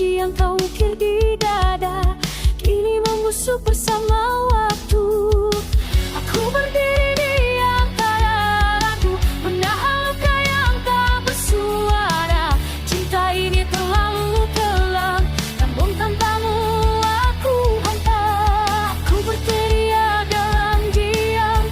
janji yang kau ukir di dada kini membusuk bersama waktu. Aku berdiri di antara ragu, menahan luka yang tak bersuara. Cinta ini terlalu kelam, namun tanpamu aku hampa. Aku berteriak dalam diam,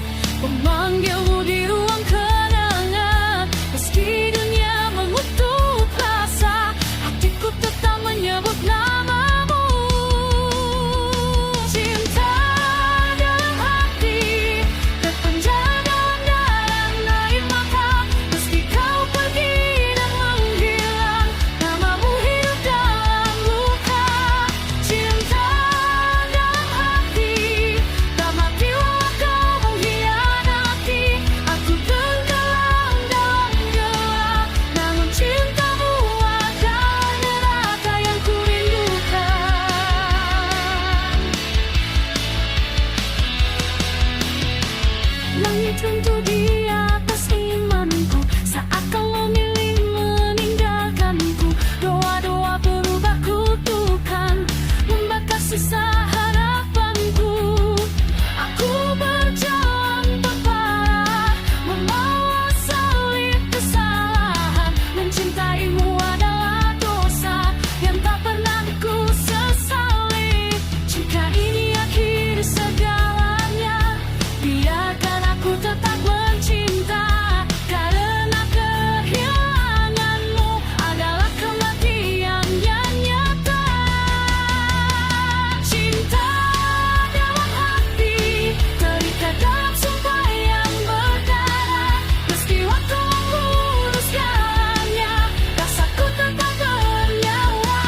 memanggilmu di ruang kenangan. Meski dunia mengutuk rasa, hatiku tetap menyebut namamu. Cinta dalam hati, terpenjara dalam dalam air mata. Meski kau pergi dan menghilang, namamu hidup dalam luka. Cinta dalam hati, tak mati walau kau mengkhianati. Aku tenggelam dalam gelap, namun cintamu adalah neraka yang ku rindukan. Langit runtuh di atas imanku saat kau memilih meninggalkanku. Doa-doa berubah kutukan, membakar sisa harapanku. Aku berjalan terparah, membawa salib kesalahan. Mencintaimu adalah dosa yang tak pernah ku sesali. Jika ini akhir segalanya, biarkan aku tetap mencinta. Karena kehilanganmu adalah kematian yang nyata. Cinta dalam hati, terikat dalam sumpah yang berdarah. Meski waktu menguruskannya, rasaku tetap bernyawa.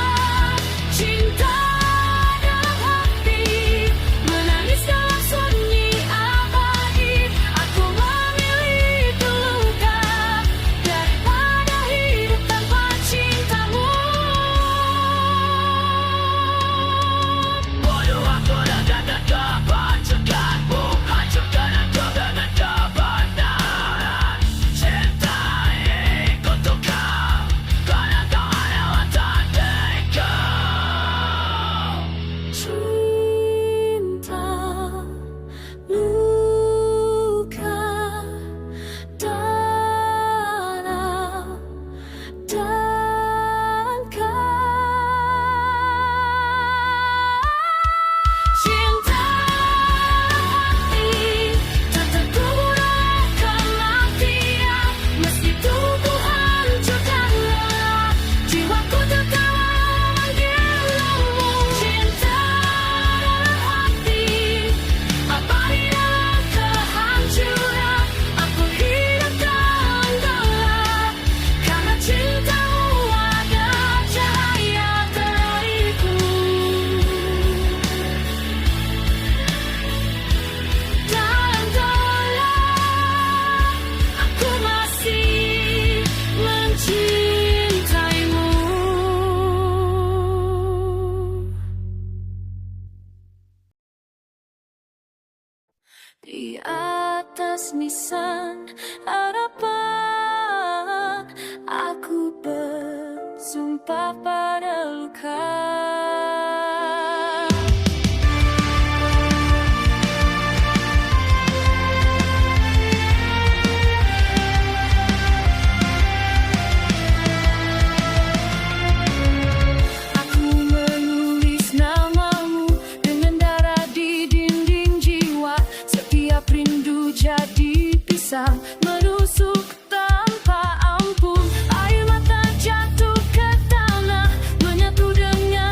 Cinta dalam hati, menangis dalam sunyi abadi. Aku memilih luka daripada hidup tanpa cintamu. Bodoh aku dengan kebajikanmu, hancurkan aku dengan kebenaran. Cinta ini kutukan, karena kau adalah tandingku. Cinta, luka, darah, dan cinta hati, tak terkubur oleh kematian. Meski tubuhku hancur dan lelah, jiwaku tetap memanggilmu. Cinta dalam hati, abadi dalam kehancuran. Aku hidup dalam gelap, karena cintamu adalah cahaya terakhirku. Dalam gelap, aku masih mencintaimu. Di atas nisan harapan, aku bersumpah pada luka. Aku menulis namamu dengan darah di dinding jiwa. Setiap rindu jadi pisang, menusuk tanpa ampun. Air mata jatuh ke tanah, menyatu dengan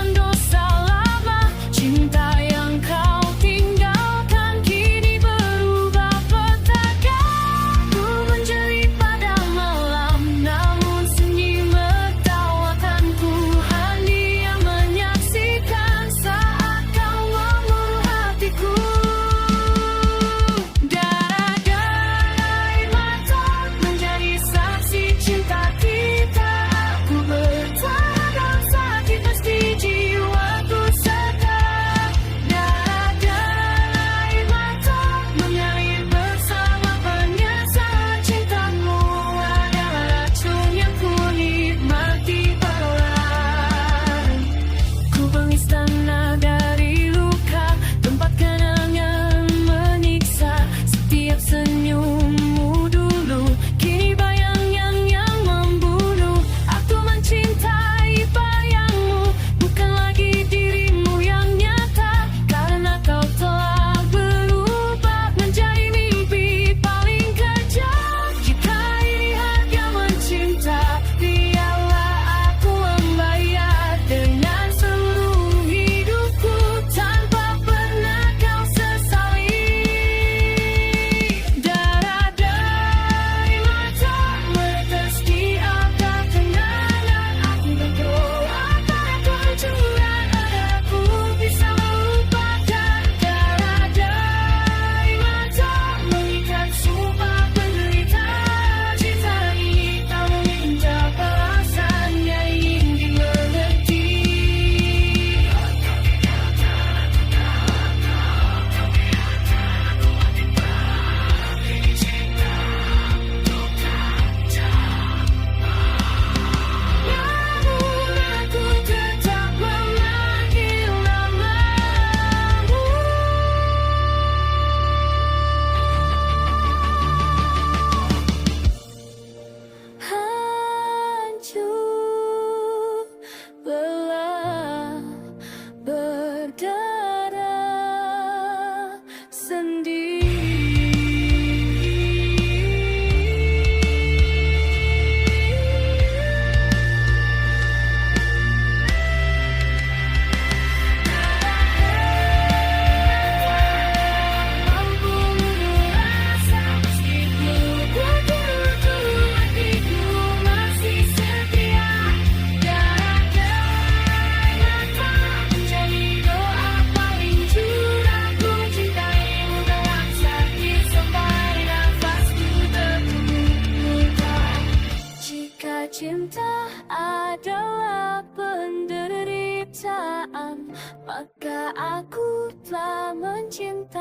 perasaan, maka aku telah mencintaimu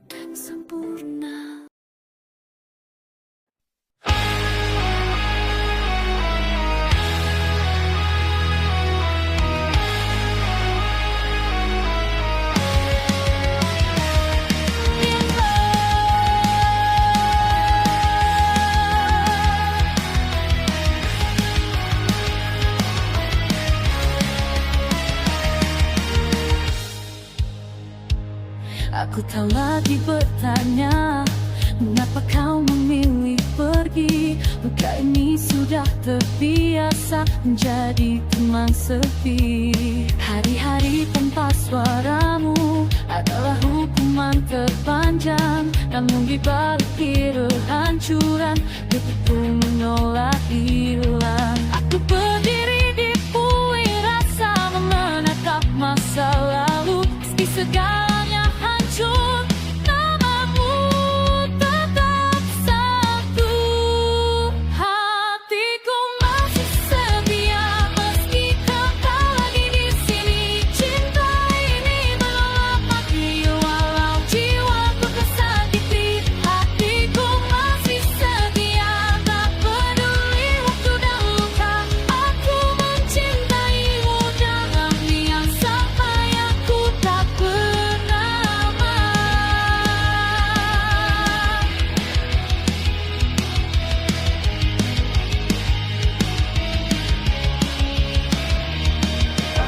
dan sempurna. Aku tak lagi bertanya, mengapa kau memilih pergi? Luka ini sudah terbiasa menjadi teman sepi. Hari-hari tanpa suaramu adalah hukuman terpanjang, namun di balik kehancuran, hidupku menolak hilang. Aku berdiri di puing rasa, menatap masa lalu, meski segalanya hancur, namamu tetap satu. Hatiku masih setia, meski kau tak lagi di sini. Cinta ini menolak mati, walau jiwaku tersakiti. Hatiku masih setia, tak peduli waktu dan luka. Aku mencintaimu dalam diam sampai aku tak bernama.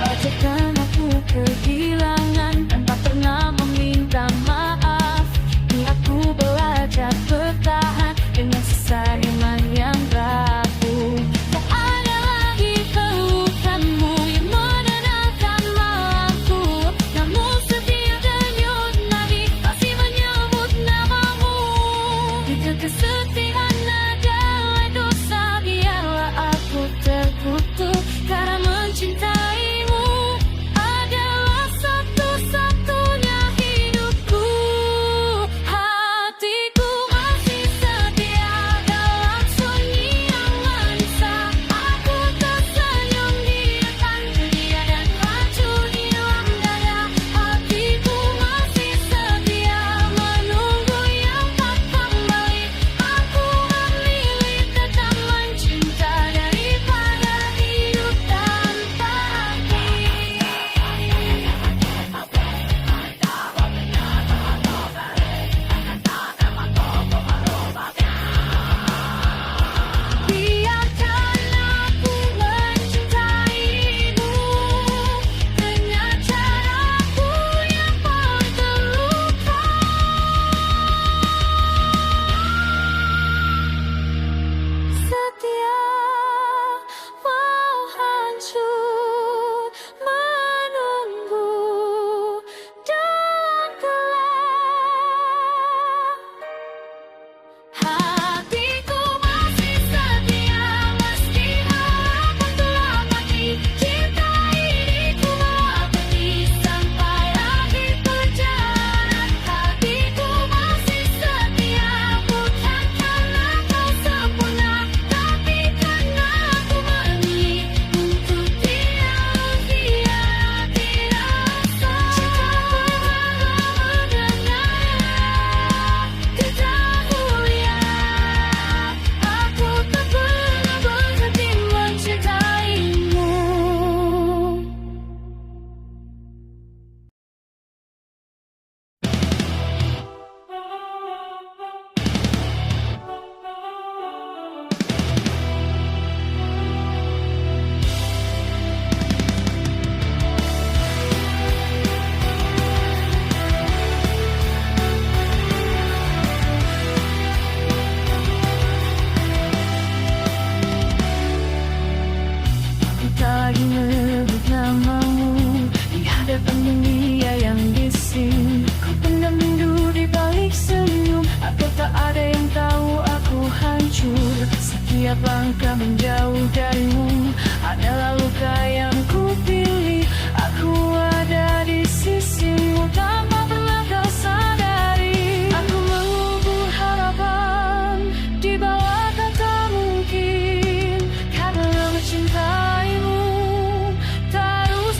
Wajarkan aku kehilangan tanpa pernah meminta maaf. Kini aku belajar bertahan dengan sisa iman yang rapuh. Tak ada lagi pelukanmu yang menenangkan malamku, namun setiap denyut nadi masih menyebut namamu. Jika kesetiaan adalah dosa, biarlah aku terkutuk, karena mencintaimu adalah satu-satunya hidupku. Hatiku masih setia dalam sunyi yang menisa. Aku tersenyum di depan dunia dan hancur di dalam dada. Hatiku masih setia menunggu yang tak kembali. Aku memilih tetap mencinta daripada hidup tanpa arti. Biarkan aku mencintaimu dengan caraku yang paling terluka. Setia mau hancur, menunggu dan gelap. Hatiku masih setia, meski harapan telah mati. Cinta ini ku abadi sampai akhir perjalanan. Hatiku masih setia, bukan karena kau sempurna, tapi karena aku memilih untuk tidak mengkhianati rasa. Cintaku mendengar kedahuluan. Aku tak pernah berhenti mencintaimu. Aku tak lagi menyebut namamu di hadapan dunia yang bising. Ku pendam rindu di balik senyum, agar tak ada yang tahu aku hancur. Setiap langkah menjauh darimu adalah luka yang ku pilih. Aku ada di sisimu tanpa pernah kau sadari. Aku mengubur harapan di bawah kata mungkin, karena mencintaimu terus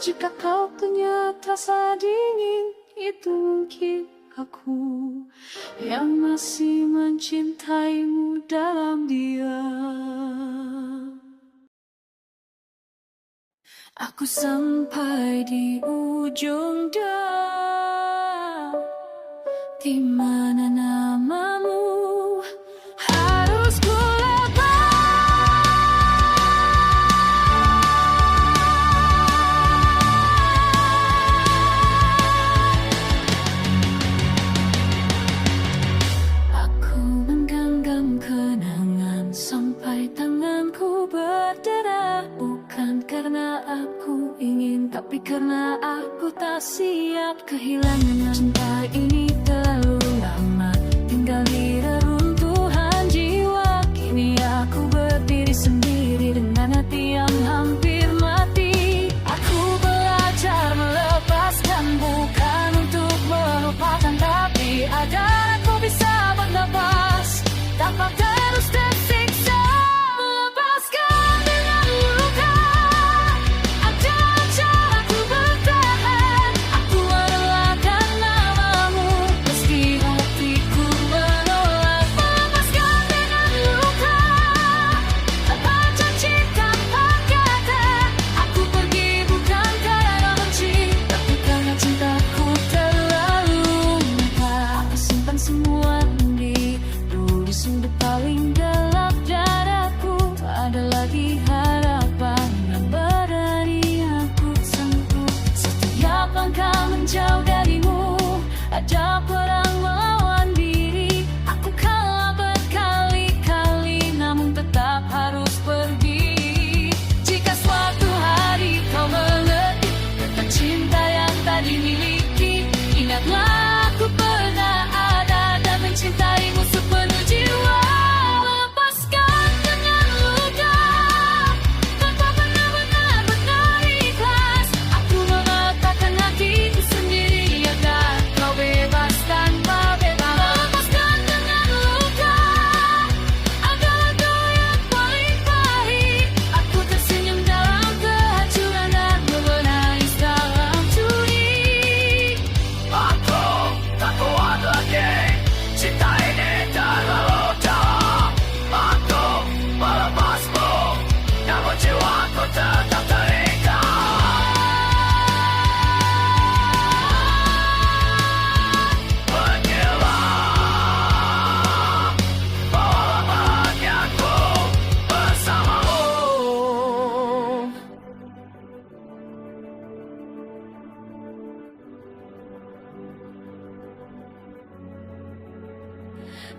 jika kau ternyata saat dingin. Itu mungkin aku yang masih mencintaimu dalam diam. Aku sampai di ujung dam, di mana namamu harus ku sampai tanganku berdarah. Bukan karena aku ingin, tapi karena aku tak siap kehilangan. Cinta ini terlalu lama tinggal di reruntuhan jiwa. Kini aku berdiri sendiri dengan hati yang hampir mati. Aku belajar melepaskan, bukan untuk melupakan, tapi agar aku bisa bernapas tanpa terus tersiksa. Melepaskan dengan luka, ada caraku bertahan. Aku merelakan namamu meski hatiku menolak. Melepaskan dengan luka, tanpa janji, tanpa kata. Aku pergi bukan karena benci, tapi karena cintaku terlalu nyata. Aku simpan semua di sudut paling gelap dadaku. Tak ada lagi harapan yang berani aku sentuh. Setiap langkah menjauh darimu ada perang melawan diri. Aku kalah berkali-kali namun tetap harus pergi. Jika suatu hari kau mengerti tentang cinta yang tak dimiliki, ingatlah aku pernah ada dan mencintaimu sepenuh jiwa. Lepaskan dengan luka, tanpa pernah benar-benar ikhlas. Aku mengatakan hatiku sendiri agar kau bebas tanpa bebas. Lepaskan dengan luka, adalah kau yang paling pahit. Aku tersenyum dalam kehancuran dan menangis dalam sudi. Aku tak kuat lagi, cinta ini terlalu dalam. Aku melepasmu, namun jiwaku tetap terikat. Pergilah, bawalah bahagiaku bersamamu.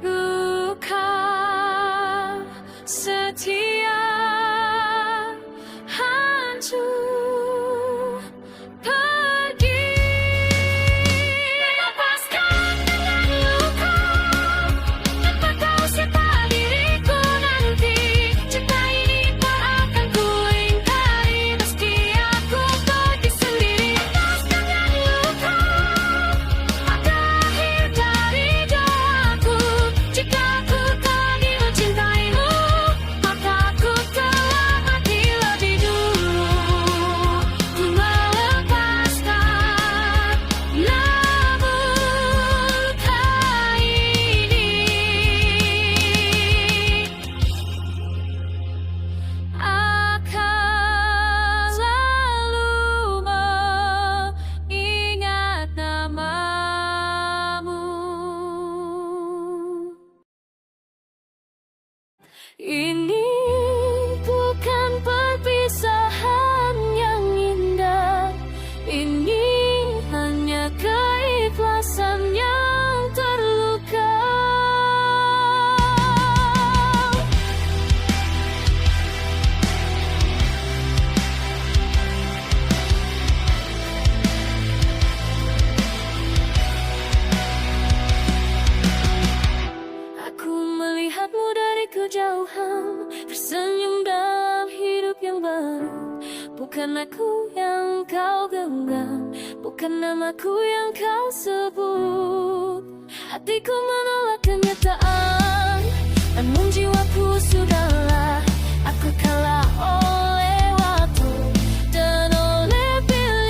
Luka setia hancur pergi. Lepaskan dengan luka, tanpa tahu siapa diriku nanti. Cinta ini tak akan ku ingkari meski aku pergi sendiri. Lepaskan dengan luka, ada akhir dari doaku. Jika aku tadi mencintaimu, maka aku telah mati lebih dulu. Ku melepaskan namun kali ini akan selalu mengingat namamu. Ini bukan perpisahan yang indah, ini hanya keikhlasan yang terluka. Aku melihatmu dari kejauhan, tersenyum dalam hidup yang baru. Bukan aku yang kau genggam, bukan namaku yang kau sebut. Hatiku menolak kenyataan, namun jiwaku sudahlah. Aku kalah oleh waktu dan oleh pilihan.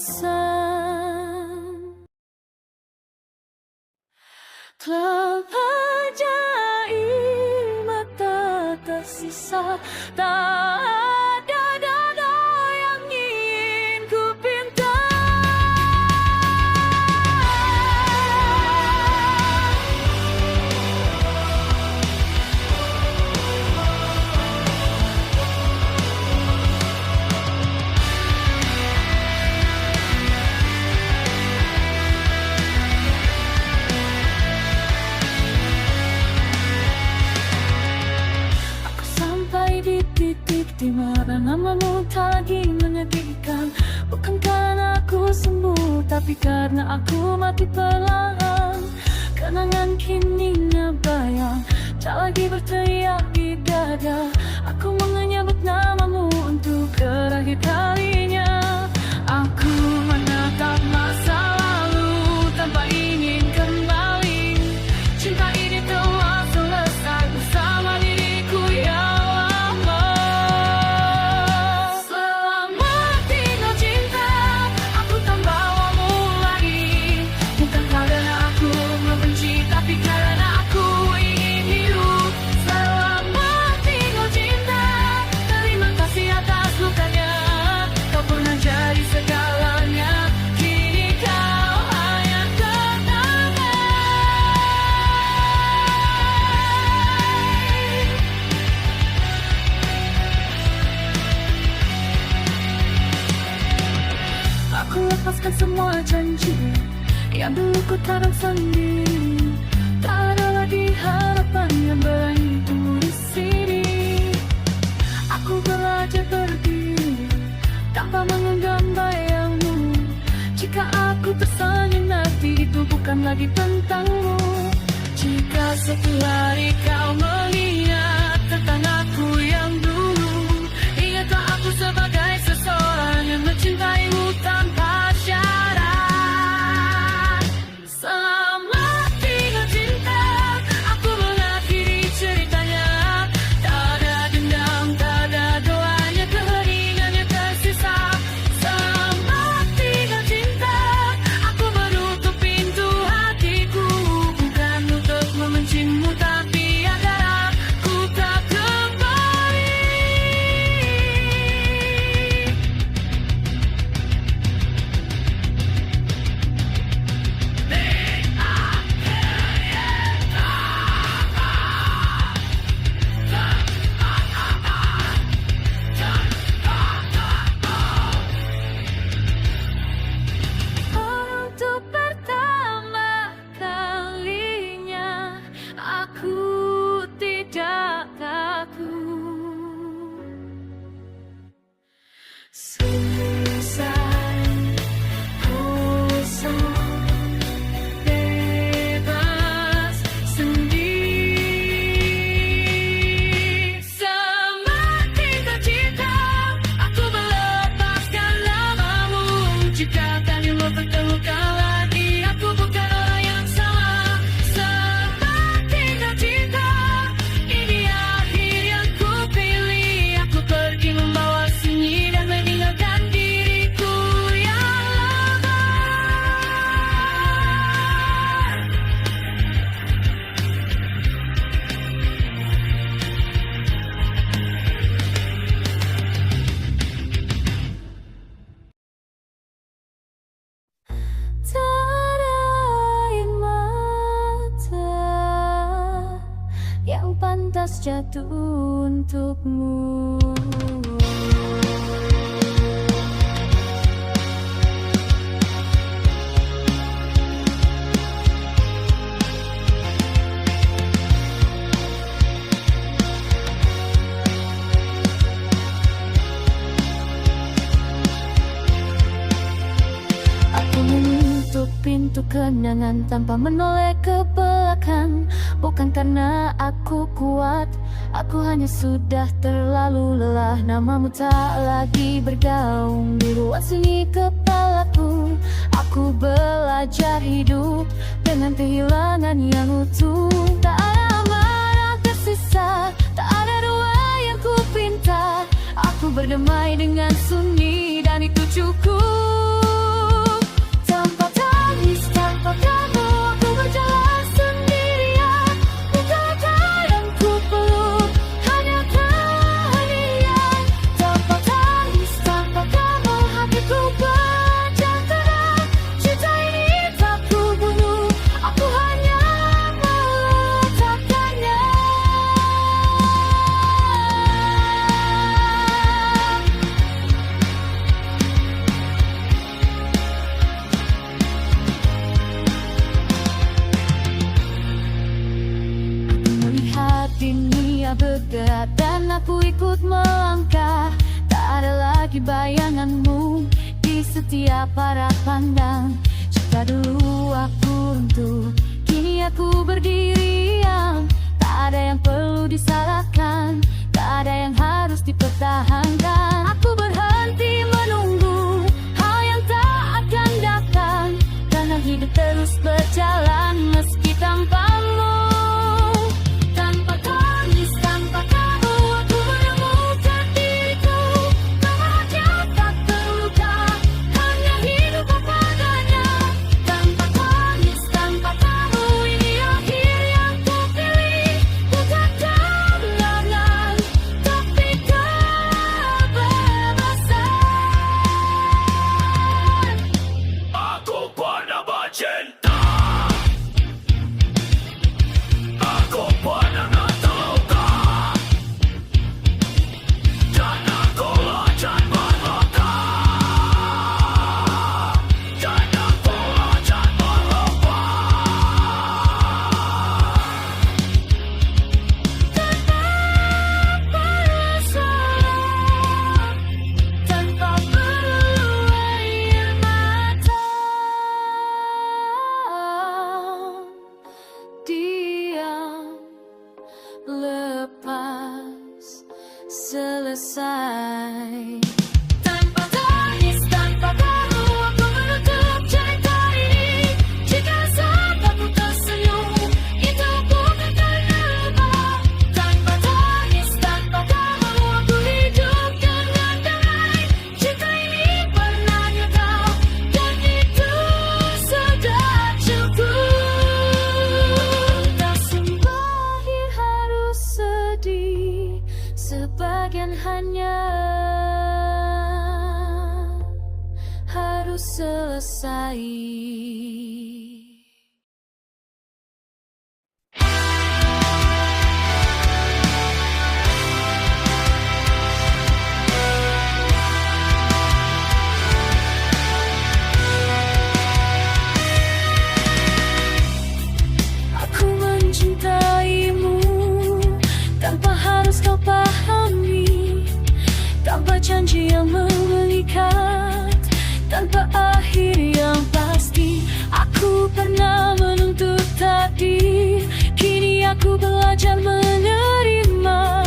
alasan. Terpejai mata tersisa, tak ada dada yang ingin ku pinta. Di titik di mana namamu tak lagi menyedihkan. Bukan karena aku sembuh, tapi karena aku mati perlahan. Kenangan kini ngebayang, tak lagi berteriak di dada. Aku menyebut namamu untuk terakhir kalinya. Aku menatap masa lalu tanpa ingin kembali. Cinta ini telah selesai bersama diriku yang lepaskan semua janji yang dulu ku taruh sendiri. Tak ada lagi harapan yang berani tumbuh di sini. Aku belajar berdiri tanpa menggenggam bayangmu. Jika aku tersenyum nanti itu bukan lagi tentangmu. Jika suatu hari kau mengingat tentang aku yang dulu, ingatlah aku sebagai seseorang yang mencintaimu tanpa syarat. Selamat tinggal cinta, aku mengakhiri ceritanya. Tak ada dendam, tak ada doanya, keheringannya tersisa. Selamat tinggal cinta, aku menutup pintu hatiku. Bukan untuk membencimu, tapi agar aku tak kembali. Untuk pertama kalinya aku tidak takut. Selesai kosong, bebas sendiri. Semakin tercinta, aku melepaskan namamu. Jika kali mau bertemukan lagi, aku bukan orang yang sama. Semakin tercinta, ini akhir yang ku pilih. Aku pergi membawa sunyi dan meninggalkan diriku yang lebar. Terair mata yang pantas jatuh untukmu. Aku menutup pintu kenangan tanpa menoleh ke belakang. Bukan karena aku kuat, aku hanya sudah terlalu lelah. Namamu tak lagi bergaung di ruang sunyi kepalaku. Aku belajar hidup dengan kehilangan yang utuh. Tak ada amarah tersisa, tak ada doa yang ku pinta. Aku berdamai dengan sunyi dan itu cukup. Tanpa kamu aku berjalan sendirian. Bukan ada yang ku peluk, hanya keheningan. Tanpa tangis, tanpa kamu hatiku pecah terang. Cinta ini tak ku bunuh, aku hanya meletakkannya. Melihat dunia bergerak dan aku ikut melangkah. Tak ada lagi bayanganmu di setiap arah pandang. Jika dulu aku runtuh, kini aku berdiri yang. Tak ada yang perlu disalahkan, tak ada yang harus dipertahankan. Aku berhenti menunggu hal yang tak akan datang, karena hidup terus berjalan meski tanpamu. Tanpa tangis, tanpa kamu aku menemukan diriku. Tak bahagia, tak terluka, hanya hidup apa adanya. Tanpa tangis, tanpa kamu ini akhir yang ku pilih. Bukan kemenangan, tapi kebebasan. Aku pernah bercinta, aku pernah terluka, dan aku akan meluka, dan aku akan melupa. Tanpa perlu air mata, diam, lepas, selesai. Tanpa tangis, tanpa kamu aku menutup cerita ini. Jika saat aku tersenyum, itu bukan karena lupa. Tanpa tangis, tanpa kamu aku hidup dengan damai. Cinta ini pernah nyata, dan itu sudah cukup. Tak semua akhir harus sedih, sebagian hanya harus selesai. Aku mencintaimu tanpa harus kau pahami, tanpa janji yang mengikat, tanpa akhir yang pasti. Aku pernah menuntut takdir, kini aku belajar menerima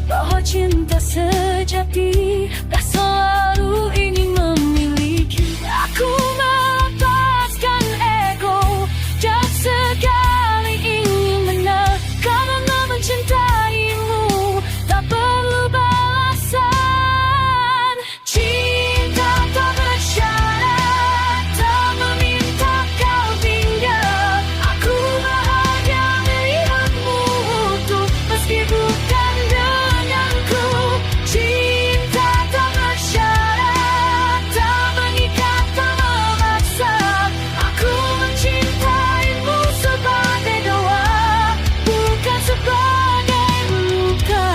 bahwa cinta sejati tak selalu ingin memiliki. Aku melepaskan ego dan sekali ingin menang, karena mencintaimu tak perlu balasan. Cinta tak bersyarat, tak meminta kau tinggal. Aku bahagia melihatmu utuh meski bukan denganku. Cinta tak bersyarat, tak mengikat, tak memaksa. Aku mencintaimu sebagai doa, bukan sebagai luka.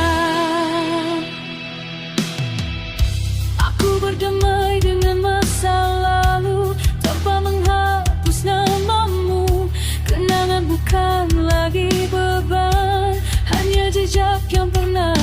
Aku berdamai dengan masa lalu tanpa menghapus namamu. Kenangan bukan lagi beban, hanya jejak yang pernah